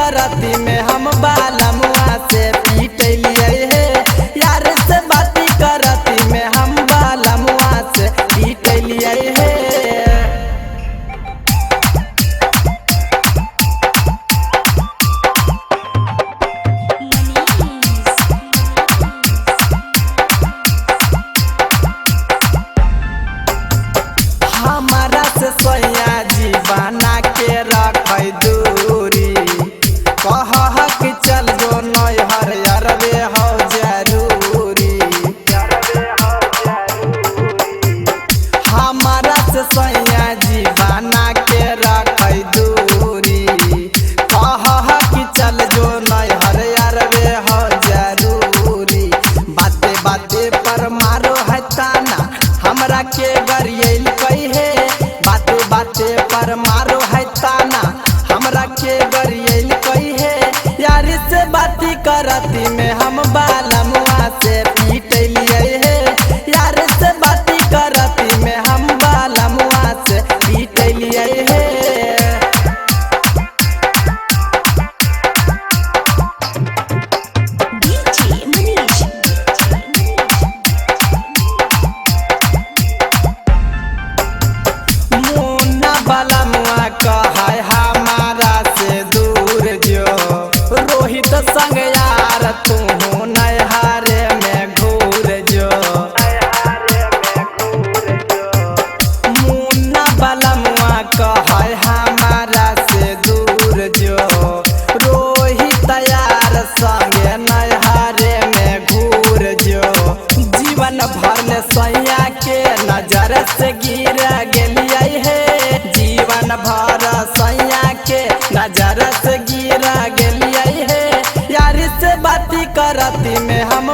करती में हम बालमुआ से पीटलिए हे। यार से बाती करती में हम बालमुआ से पीटलिए हे। हमारा से सैया जी बना के रखे दूरी, कह कि चल जो नैहर अरबे हो जरूरी। हमारा से सैया जी बना के रखे दूरी, कह कि चल जो नैहर अरबे हो जरूरी। बाते बाते पर मारो है ताना हमरा के गरियल कहे। बाते बाते पर मारो है ताना हमरा के गरियल कहे। यार से बाती करती में हम बालमुआ से पीटलिए हे। यार से बाती करती में हम बालमुआ से पीटलिए हे। मुन्ना बलमुआ कहे हमारा से दूर जो, रोहित संग यार तू नैहारे में घूर जो। मुन्ना बलमुआ कहे हमारा से दूर जो, रोहित यार संग नैहारे में घूर जो। जीवन भर ले सैया के नजर से गिर गेलिए हे। जीवन भर सैया के नजर से गिर गेलिए हे। यार से बाती करती में हम